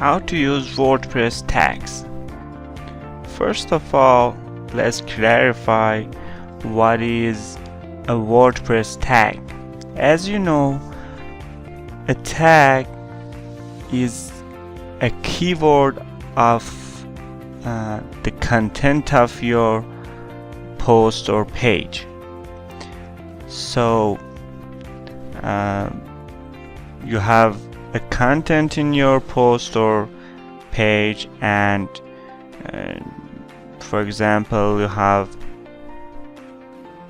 How to use WordPress tags. First of all, let's clarify what is a WordPress tag. As you know, a tag is a keyword of the content of your post or page. So you have a content in your post or page, and for example, you have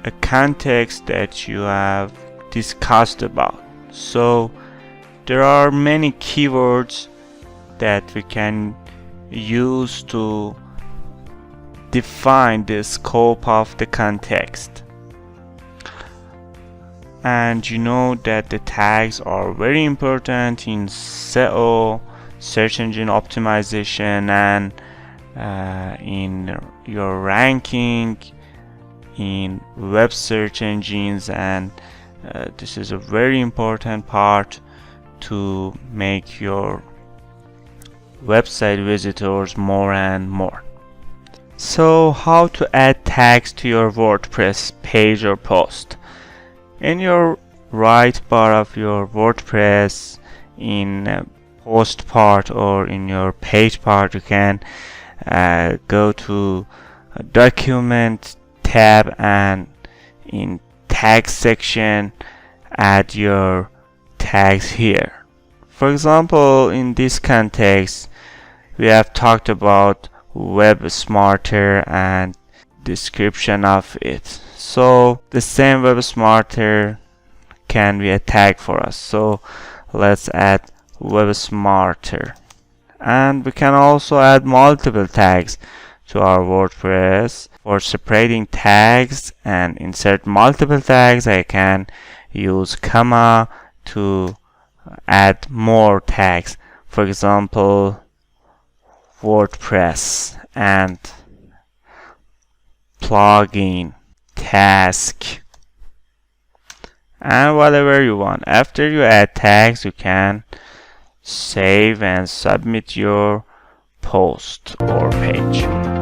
a context that you have discussed about. So there are many keywords that we can use to define the scope of the context. And you know that the tags are very important in SEO, search engine optimization, and in your ranking in web search engines, and this is a very important part to make your website visitors more and more. So how to add tags to your WordPress page or post? In your right bar of your WordPress, in post part or in your page part, you can go to document tab, and in tag section add your tags here. For example, in this context we have talked about Web Smarter and description of it. So the same Web Smarter can be a tag for us. So let's add Web Smarter, and we can also add multiple tags to our WordPress. For separating tags and insert multiple tags, I can use comma to add more tags. For example, WordPress and plugin, task, and whatever you want. After you add tags, you can save and submit your post or page.